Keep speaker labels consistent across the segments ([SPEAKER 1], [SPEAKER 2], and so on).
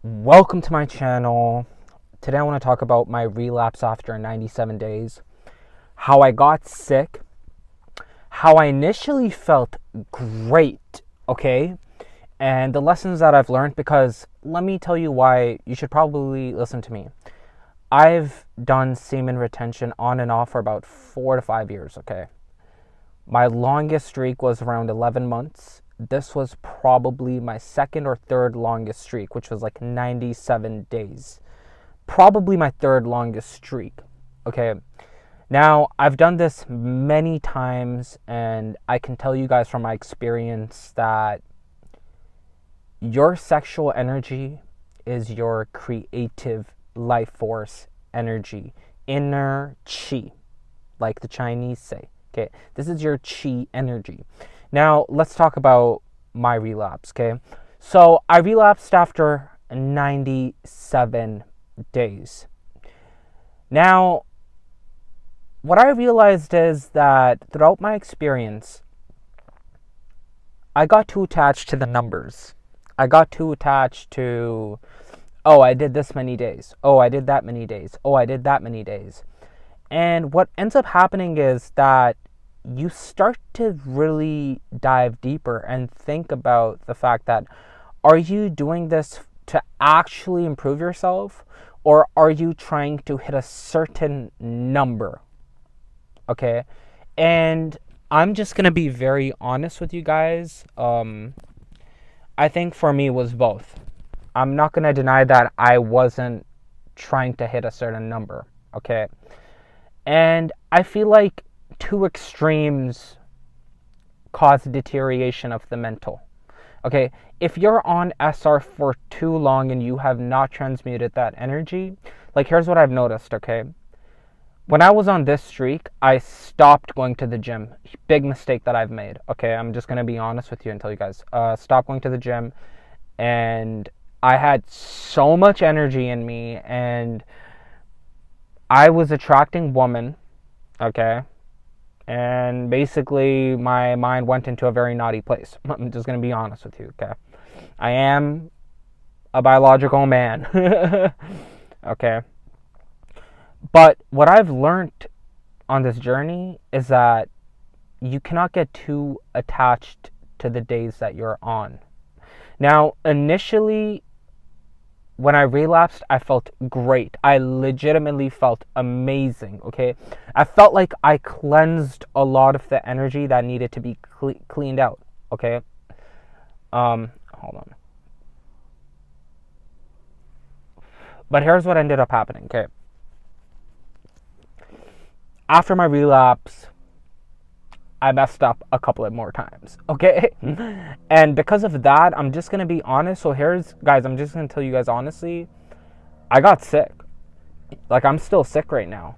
[SPEAKER 1] Welcome to my channel. Today I want to talk about my relapse after 97 days, how I got sick, how I initially felt great, okay, and the lessons that I've learned, because let me tell you why you should probably listen to me. I've done semen retention on and off for about 4 to 5 years, okay? My longest streak was around 11 months. This was probably my second or third longest streak, which was like 97 days. Probably my third longest streak. Okay. Now, I've done this many times, and I can tell you guys from my experience that your sexual energy is your creative life force energy, inner chi, like the Chinese say. Okay, this is your chi energy. Now, let's talk about my relapse, okay? So, I relapsed after 97 days. Now, what I realized is that throughout my experience, I got too attached to the numbers. I got too attached to, oh, I did this many days. Oh, I did that many days. Oh, I did that many days. And what ends up happening is that you start to really dive deeper and think about the fact that, are you doing this to actually improve yourself, or are you trying to hit a certain number? Okay. And I'm just going to be very honest with you guys. I think for me it was both. I'm not going to deny that I wasn't trying to hit a certain number. Okay. And I feel like two extremes cause deterioration of the mental. Okay, if you're on SR for too long and you have not transmuted that energy, like here's what I've noticed, okay? When I was on this streak, I stopped going to the gym. Big mistake that I've made. Okay, I'm just going to be honest with you and tell you guys. Stop going to the gym, and I had so much energy in me, and I was attracting women, okay? And basically my mind went into a very naughty place. I'm just going to be honest with you, okay? I am a biological man. Okay? But what I've learned on this journey is that you cannot get too attached to the days that you're on. Now, initially, when I relapsed, I felt great. I legitimately felt amazing, okay? I felt like I cleansed a lot of the energy that needed to be cleaned out, okay? Hold on. But here's what ended up happening, okay? After my relapse, I messed up a couple of more times, okay? And because of that, I'm just going to be honest. So guys, I'm just going to tell you guys honestly, I got sick. Like, I'm still sick right now.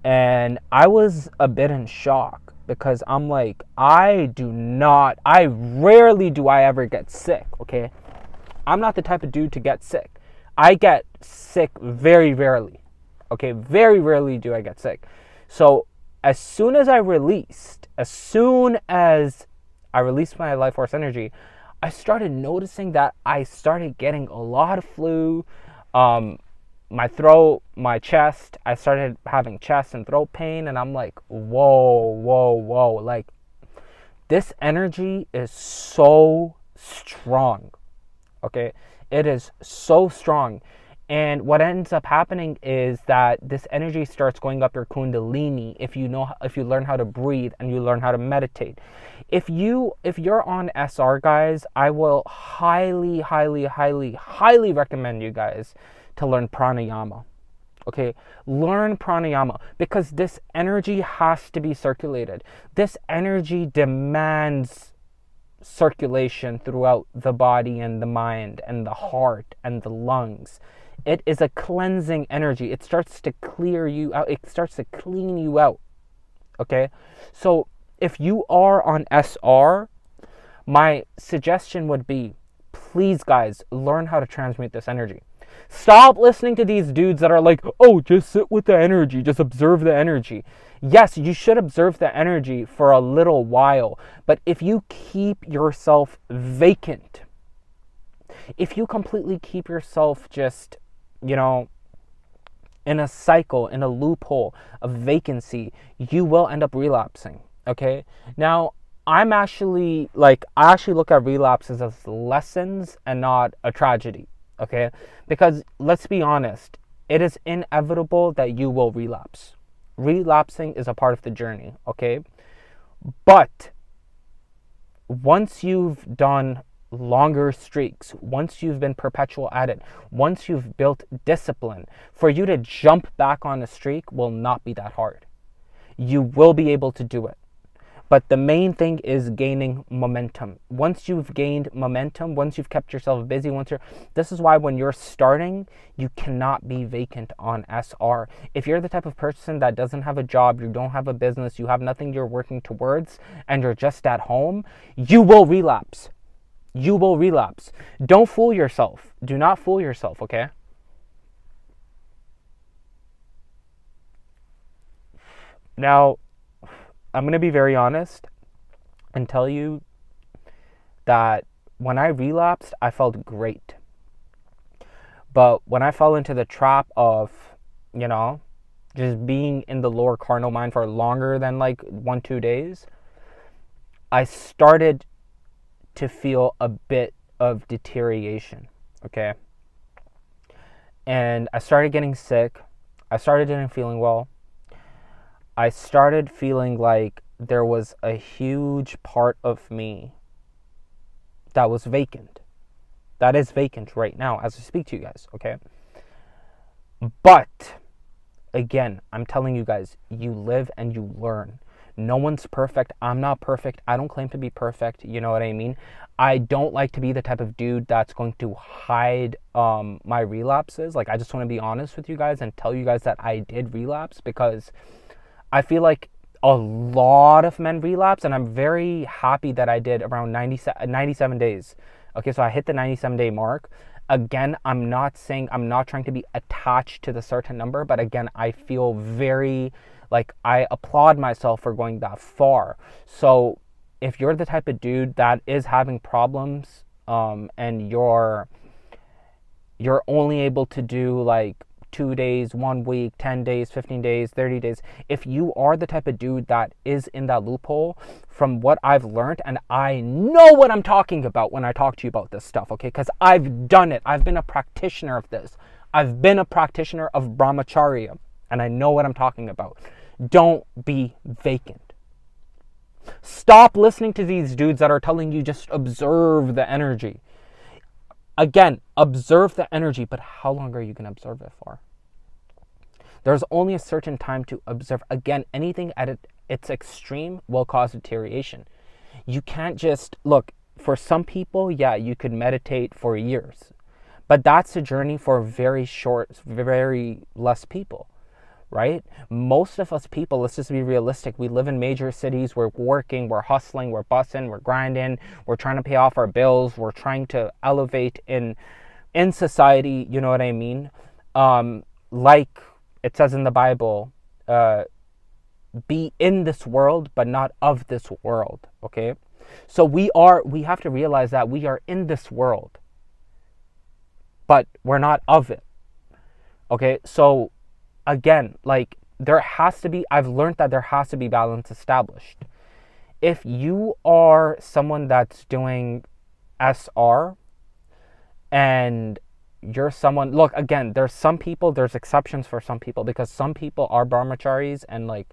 [SPEAKER 1] And I was a bit in shock because I'm like, rarely do I ever get sick, okay? I'm not the type of dude to get sick. I get sick very rarely, okay? Very rarely do I get sick. So as soon as I released my life force energy, I started noticing that I started getting a lot of flu. My throat, my chest, I started having chest and throat pain, and I'm like, whoa. Like, this energy is so strong, okay? It is so strong. And what ends up happening is that this energy starts going up your kundalini if you learn how to breathe and you learn how to meditate. If you're on SR, guys, I will highly recommend you guys to learn pranayama. Okay, learn pranayama, because this energy has to be circulated. This energy demands circulation throughout the body and the mind and the heart and the lungs. It is a cleansing energy. It starts to clear you out. It starts to clean you out. Okay? So if you are on SR, my suggestion would be, please, guys, learn how to transmute this energy. Stop listening to these dudes that are like, oh, just sit with the energy. Just observe the energy. Yes, you should observe the energy for a little while. But if you keep yourself vacant, If you completely keep yourself just, you know, in a cycle, in a loophole of vacancy, you will end up relapsing. Okay? Now, I actually look at relapses as lessons and not a tragedy. Okay? Because let's be honest, it is inevitable that you will relapse. Relapsing is a part of the journey, okay? But once you've done longer streaks, once you've been perpetual at it, once you've built discipline, for you to jump back on a streak will not be that hard. You will be able to do it. But the main thing is gaining momentum. Once you've gained momentum, once you've kept yourself busy, this is why when you're starting, you cannot be vacant on SR. If you're the type of person that doesn't have a job, you don't have a business, you have nothing you're working towards, and you're just at home, you will relapse. You will relapse. Don't fool yourself. Do not fool yourself, okay? Now, I'm going to be very honest and tell you that when I relapsed, I felt great. But when I fell into the trap of, you know, just being in the lower carnal mind for longer than like 1-2 days, I started to feel a bit of deterioration, okay? And I started getting sick. I started getting feeling well. I started feeling like there was a huge part of me that was vacant. That is vacant right now as I speak to you guys, okay? But, again, I'm telling you guys, you live and you learn. No one's perfect. I'm not perfect. I don't claim to be perfect. You know what I mean? I don't like to be the type of dude that's going to hide my relapses. Like, I just want to be honest with you guys and tell you guys that I did relapse, because I feel like a lot of men relapse, and I'm very happy that I did around 97 days. Okay, so I hit the 97-day mark. Again, I'm not trying to be attached to the certain number, but again, I feel very, like, I applaud myself for going that far. So if you're the type of dude that is having problems, and you're only able to do like 2 days, 1 week, 10 days, 15 days, 30 days. If you are the type of dude that is in that loophole, from what I've learned, and I know what I'm talking about when I talk to you about this stuff, okay? Because I've done it. I've been a practitioner of this. I've been a practitioner of brahmacharya, and I know what I'm talking about. Don't be vacant. Stop listening to these dudes that are telling you just observe the energy. Again, observe the energy, but how long are you going to observe it for? There's only a certain time to observe. Again, anything at its extreme will cause deterioration. You can't just, look, for some people, yeah, you could meditate for years. But that's a journey for very less people, right? Most of us people, let's just be realistic. We live in major cities. We're working, we're hustling, we're bussing, we're grinding. We're trying to pay off our bills. We're trying to elevate in society, you know what I mean? Like it says in the Bible, be in this world, but not of this world, okay? So we have to realize that we are in this world, but we're not of it, okay? So again, like, I've learned that there has to be balance established. If you are someone that's doing SR and you're someone, look, again, there's exceptions for some people, because some people are brahmacharis and, like,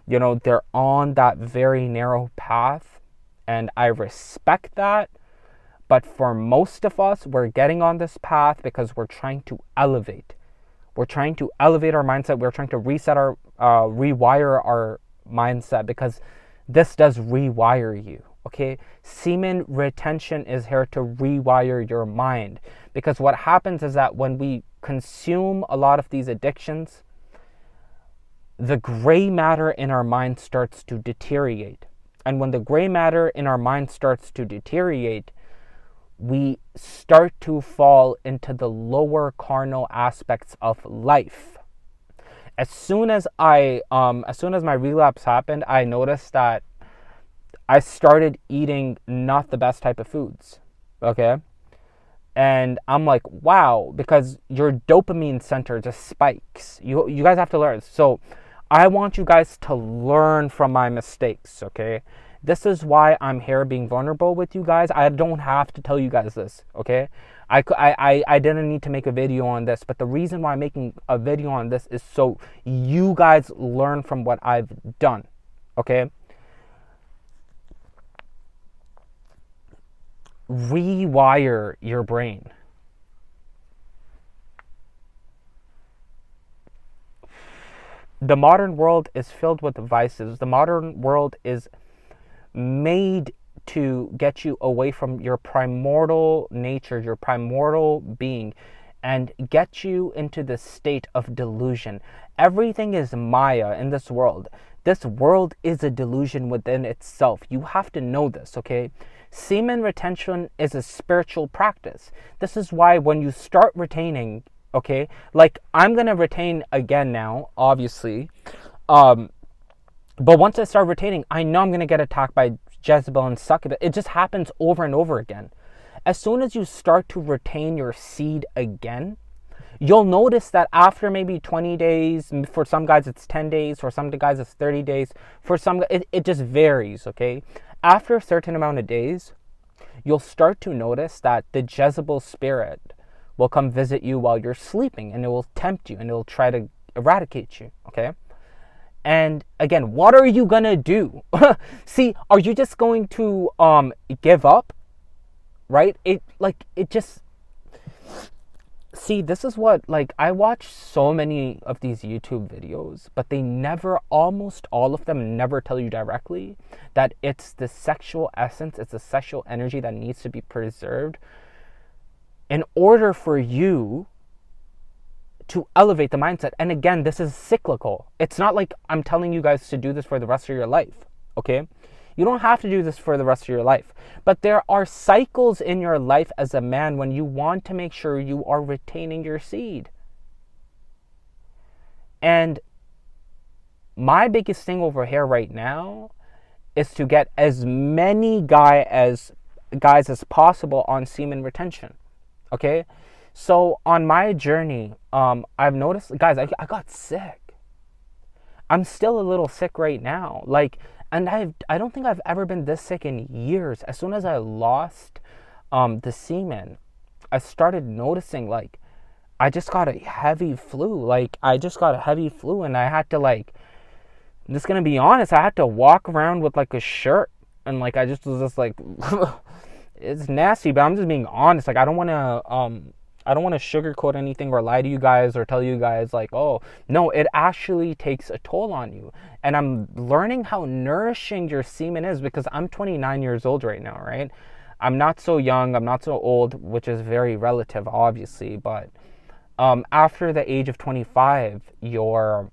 [SPEAKER 1] you know, they're on that very narrow path, and I respect that. But for most of us, we're getting on this path because we're trying to elevate. We're trying to elevate our mindset. We're trying to rewire our mindset, because this does rewire you, okay? Semen retention is here to rewire your mind, because what happens is that when we consume a lot of these addictions, the gray matter in our mind starts to deteriorate. And when the gray matter in our mind starts to deteriorate, we start to fall into the lower carnal aspects of life. As soon as my relapse happened, I noticed that I started eating not the best type of foods, okay? And I'm like, wow, because your dopamine center just spikes. You guys have to learn. So I want you guys to learn from my mistakes, okay? This is why I'm here being vulnerable with you guys. I don't have to tell you guys this, okay? I didn't need to make a video on this, but the reason why I'm making a video on this is so you guys learn from what I've done, okay? Rewire your brain. The modern world is filled with devices. The modern world is made to get you away from your primordial nature, your primordial being, and get you into the state of delusion. Everything is Maya in this world. This world is a delusion within itself. You have to know this, okay? Semen retention is a spiritual practice. This is why when you start retaining, okay, like I'm gonna retain again now, obviously. But once I start retaining, I know I'm gonna get attacked by Jezebel and succubus. It just happens over and over again. As soon as you start to retain your seed again, you'll notice that after maybe 20 days, for some guys it's 10 days, for some guys it's 30 days, for some, it just varies, okay? After a certain amount of days, you'll start to notice that the Jezebel spirit will come visit you while you're sleeping, and it will tempt you, and it will try to eradicate you, okay? And again, what are you gonna do? See, are you just going to give up? Right? See, this is what, like, I watch so many of these YouTube videos, but they never, almost all of them never tell you directly that it's the sexual essence, it's the sexual energy that needs to be preserved in order for you to elevate the mindset. And again, this is cyclical. It's not like I'm telling you guys to do this for the rest of your life, okay? You don't have to do this for the rest of your life. But there are cycles in your life as a man when you want to make sure you are retaining your seed. And my biggest thing over here right now is to get as many guys as possible on semen retention, okay? So on my journey, I've noticed, guys, I got sick. I'm still a little sick right now. And I don't think I've ever been this sick in years. As soon as I lost the semen, I started noticing, like, I just got a heavy flu. Like, I just got a heavy flu, and I had to, like, I'm just gonna be honest, I had to walk around with, like, a shirt. And, like, I just was just, like, it's nasty, but I'm just being honest. Like, I don't want to sugarcoat anything or lie to you guys or tell you guys like, oh, no, it actually takes a toll on you. And I'm learning how nourishing your semen is because I'm 29 years old right now, right? I'm not so young, I'm not so old, which is very relative, obviously. But after the age of 25, your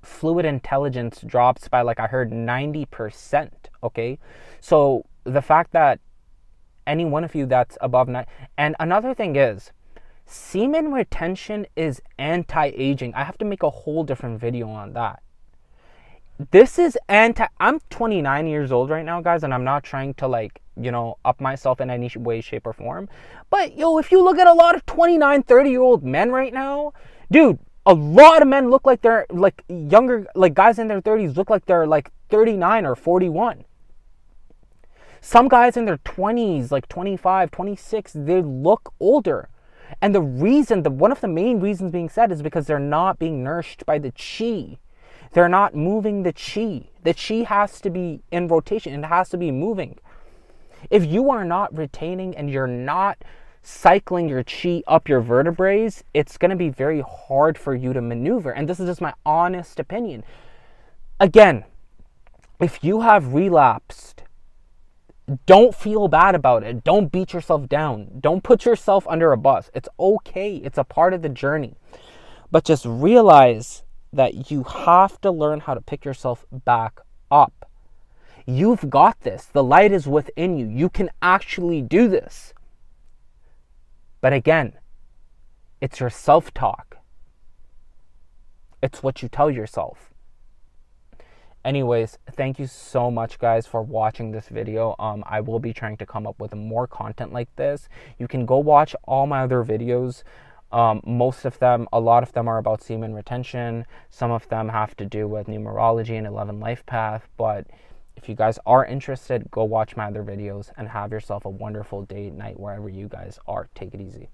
[SPEAKER 1] fluid intelligence drops by, like, I heard 90%, okay? So the fact that any one of you that's above 9, and another thing is, semen retention is anti-aging. I have to make a whole different video on that. This is I'm 29 years old right now, guys, and I'm not trying to, like, up myself in any way, shape, or form. But, if you look at a lot of 29, 30-year-old men right now, dude, a lot of men look like they're, like, younger, like, guys in their 30s look like they're, like, 39 or 41. Some guys in their 20s, like 25, 26, they look older. And one of the main reasons being said is because they're not being nourished by the chi. They're not moving the chi. The chi has to be in rotation. It has to be moving. If you are not retaining and you're not cycling your chi up your vertebrae, it's going to be very hard for you to maneuver. And this is just my honest opinion. Again, if you have relapsed, don't feel bad about it. Don't beat yourself down. Don't put yourself under a bus. It's okay. It's a part of the journey. But just realize that you have to learn how to pick yourself back up. You've got this. The light is within you. You can actually do this. But again, it's your self-talk. It's what you tell yourself. Anyways, thank you so much, guys, for watching this video. I will be trying to come up with more content like this. You can go watch all my other videos. Most of them, a lot of them are about semen retention. Some of them have to do with numerology and 11 life path. But if you guys are interested, go watch my other videos and have yourself a wonderful day, night, wherever you guys are. Take it easy.